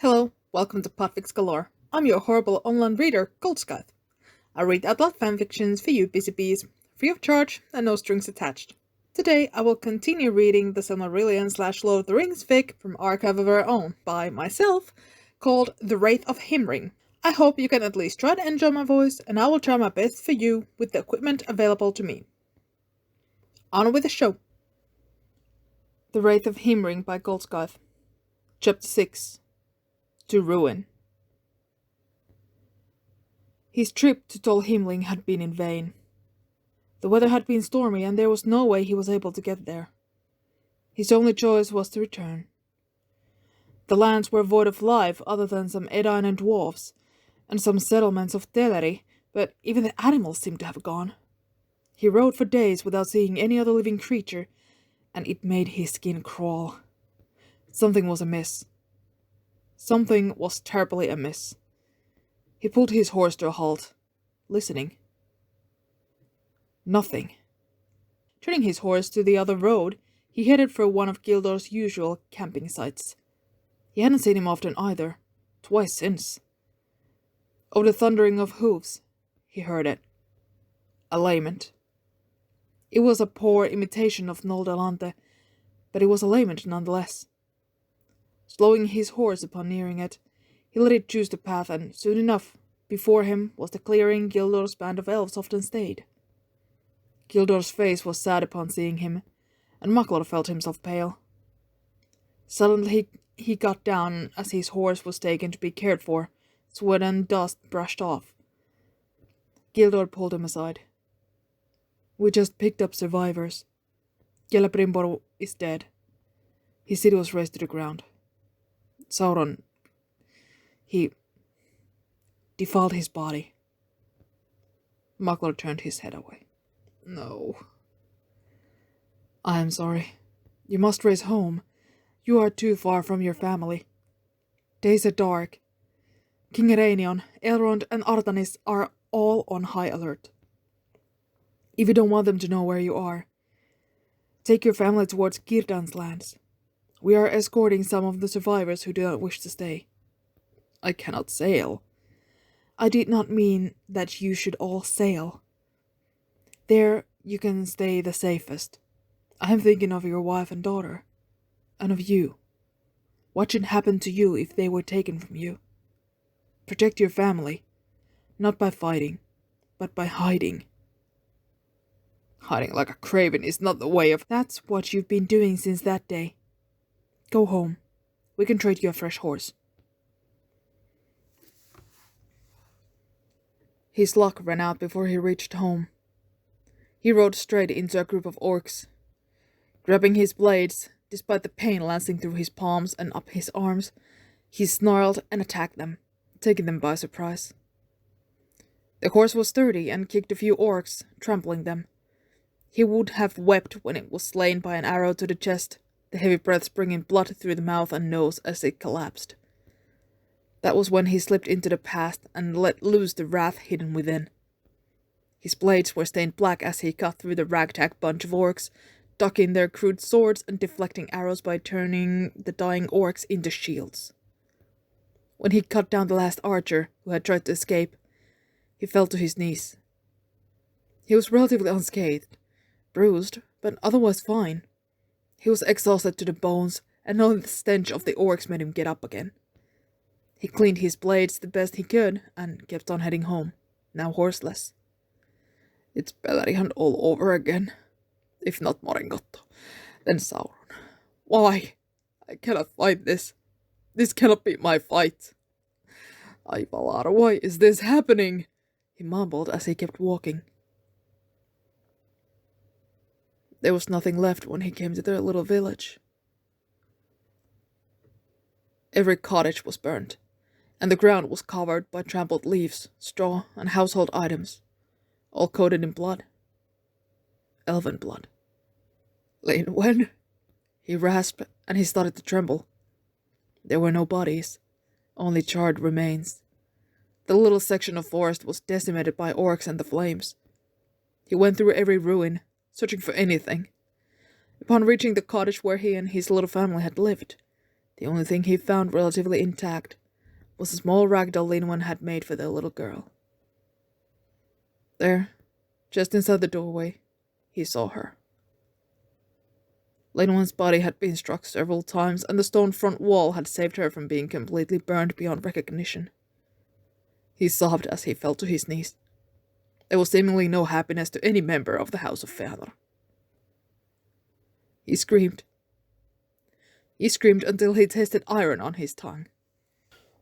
Hello, welcome to PodFic Galore. I'm your horrible online reader, Goldscythe. I read out loud fanfictions for you busy bees, free of charge and no strings attached. Today I will continue reading the Silmarillion / Lord of the Rings fic from Archive of Our Own by myself, called The Wraith of Himring. I hope you can at least try to enjoy my voice, and I will try my best for you with the equipment available to me. On with the show. The Wraith of Himring by Goldscythe. Chapter 6. To ruin. His trip to Tol Himling had been in vain. The weather had been stormy, and there was no way he was able to get there. His only choice was to return. The lands were void of life other than some Edain and dwarves, and some settlements of Teleri, but even the animals seemed to have gone. He rode for days without seeing any other living creature, and it made his skin crawl. Something was amiss. Something was terribly amiss. He pulled his horse to a halt, listening. Nothing. Turning his horse to the other road, he headed for one of Gildor's usual camping sites. He hadn't seen him often either, twice since. Over the thundering of hooves, he heard it. A lament. It was a poor imitation of Noldorin, but it was a lament nonetheless. Slowing his horse upon nearing it, he let it choose the path, and soon enough, before him was the clearing Gildor's band of elves often stayed. Gildor's face was sad upon seeing him, and Maklor felt himself pale. Suddenly he got down as his horse was taken to be cared for, sweat and dust brushed off. Gildor pulled him aside. "We just picked up survivors. Celebrimbor is dead." His city was razed to the ground. Sauron, he defiled his body. Maklor turned his head away. "No." "I am sorry. You must race home. You are too far from your family. Days are dark. King Ereinion, Elrond, and Artanis are all on high alert. If you don't want them to know where you are, take your family towards Gírdan's lands. We are escorting some of the survivors who do not wish to stay." "I cannot sail." "I did not mean that you should all sail. There you can stay the safest. I am thinking of your wife and daughter, and of you. What should happen to you if they were taken from you? Protect your family, not by fighting, but by hiding." "Hiding like a craven is not the way of—" "That's what you've been doing since that day. Go home. We can trade you a fresh horse." His luck ran out before he reached home. He rode straight into a group of orcs. Grabbing his blades, despite the pain lancing through his palms and up his arms, he snarled and attacked them, taking them by surprise. The horse was sturdy and kicked a few orcs, trampling them. He would have wept when it was slain by an arrow to the chest, the heavy breaths bringing blood through the mouth and nose as it collapsed. That was when he slipped into the past and let loose the wrath hidden within. His blades were stained black as he cut through the ragtag bunch of orcs, ducking their crude swords and deflecting arrows by turning the dying orcs into shields. When he cut down the last archer who had tried to escape, he fell to his knees. He was relatively unscathed, bruised, but otherwise fine. He was exhausted to the bones, and only the stench of the orcs made him get up again. He cleaned his blades the best he could, and kept on heading home, now horseless. "It's Beleriand all over again. If not Moringotto, then Sauron. Why? I cannot fight this. This cannot be my fight. Ai Valar, why is this happening?" he mumbled as he kept walking. There was nothing left when he came to their little village. Every cottage was burnt, and the ground was covered by trampled leaves, straw, and household items, all coated in blood. Elven blood. "Lynwen?" he rasped, and he started to tremble. There were no bodies, only charred remains. The little section of forest was decimated by orcs and the flames. He went through every ruin, searching for anything. Upon reaching the cottage where he and his little family had lived, The only thing he found relatively intact was a small ragdoll Linwen had made for the little girl. There, just inside the doorway, he saw her. Linwen's body had been struck several times, and the stone front wall had saved her from being completely burned beyond recognition. He sobbed as he fell to his knees. There was seemingly no happiness to any member of the House of Feanor. He screamed. He screamed until he tasted iron on his tongue.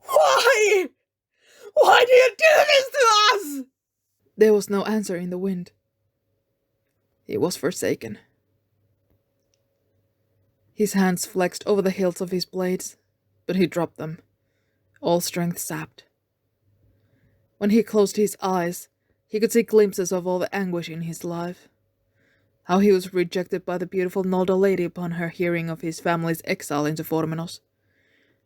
Why? Why do you do this to us? There was no answer in the wind. He was forsaken. His hands flexed over the hilts of his blades, but he dropped them, all strength sapped. When he closed his eyes, he could see glimpses of all the anguish in his life. How he was rejected by the beautiful Noldo lady upon her hearing of his family's exile into Formenos.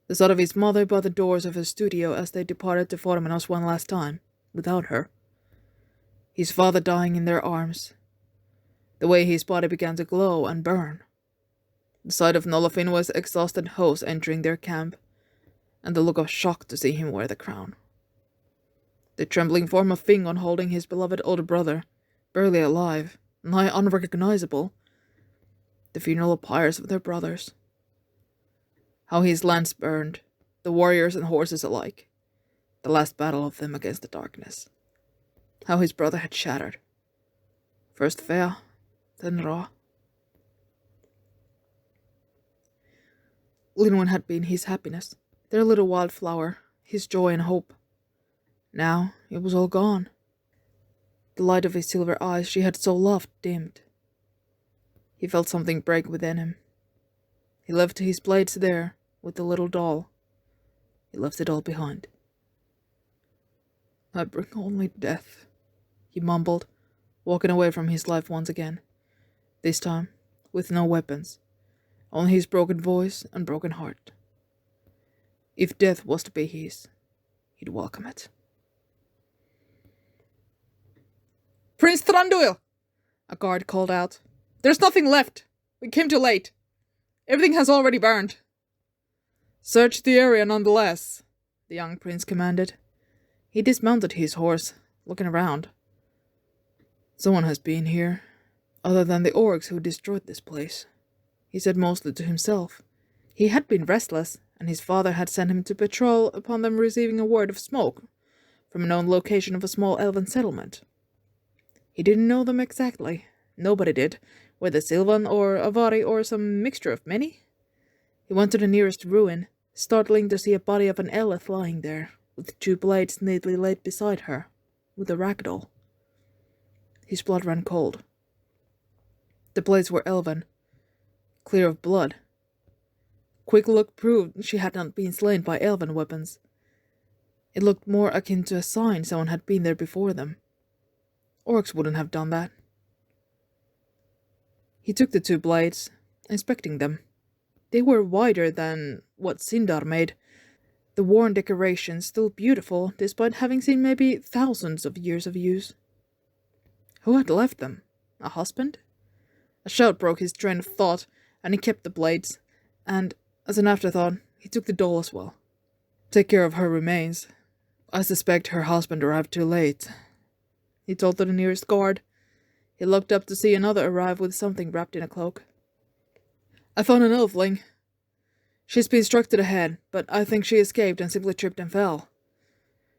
The sight of his mother by the doors of her studio as they departed to Formenos one last time, without her. His father dying in their arms. The way his body began to glow and burn. The sight of Nolofinwa's exhausted host entering their camp, and the look of shock to see him wear the crown. The trembling form of Fingon holding his beloved older brother, barely alive, nigh unrecognizable. The funeral pyres of their brothers. How his lance burned, the warriors and horses alike. The last battle of them against the darkness. How his brother had shattered. First Fea, then Ra. Linwen had been his happiness, their little wildflower, his joy and hope. Now it was all gone. The light of his silver eyes she had so loved dimmed. He felt something break within him. He left his blades there, with the little doll. He left it all behind. I bring only death, he mumbled, walking away from his life once again. This time, with no weapons. Only his broken voice and broken heart. If death was to be his, he'd welcome it. Prince Thranduil! A guard called out. There's nothing left. We came too late. Everything has already burned. Search the area nonetheless, the young prince commanded. He dismounted his horse, looking around. Someone has been here, other than the orcs who destroyed this place, he said mostly to himself. He had been restless, and his father had sent him to patrol upon them receiving a word of smoke from a known location of a small elven settlement. He didn't know them exactly. Nobody did, whether Sylvan or Avari or some mixture of many. He went to the nearest ruin, startling to see a body of an Eleth lying there, with 2 blades neatly laid beside her, with a ragdoll. His blood ran cold. The blades were elven, clear of blood. Quick look proved she had not been slain by elven weapons. It looked more akin to a sign someone had been there before them. Orcs wouldn't have done that. He took the 2 blades, inspecting them. They were wider than what Sindar made, the worn decorations still beautiful despite having seen maybe thousands of years of use. Who had left them? A husband? A shout broke his train of thought, and he kept the blades, and, as an afterthought, he took the doll as well. Take care of her remains. I suspect her husband arrived too late, he told to the nearest guard. He looked up to see another arrive with something wrapped in a cloak. I found an elfling. She's been struck to the head, but I think she escaped and simply tripped and fell.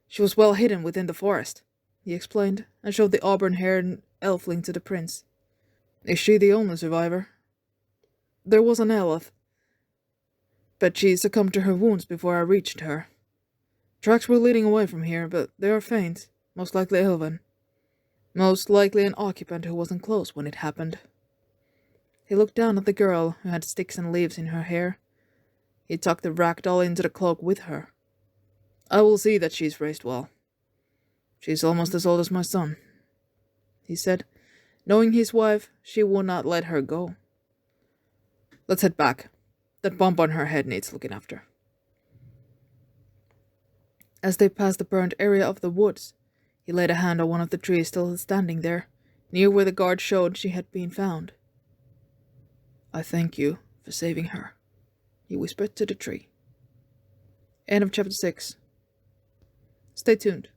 She was well hidden within the forest, he explained, and showed the auburn-haired elfling to the prince. Is she the only survivor? There was an Eleth, but she succumbed to her wounds before I reached her. Tracks were leading away from here, but they are faint, most likely elven. Most likely an occupant who wasn't close when it happened. He looked down at the girl who had sticks and leaves in her hair. He tucked the ragdoll into the cloak with her. I will see that she's raised well. She's almost as old as my son, he said. Knowing his wife, she would not let her go. Let's head back. That bump on her head needs looking after. As they passed the burned area of the woods, he laid a hand on one of the trees still standing there, near where the guard showed she had been found. I thank you for saving her, he whispered to the tree. End of chapter 6. Stay tuned.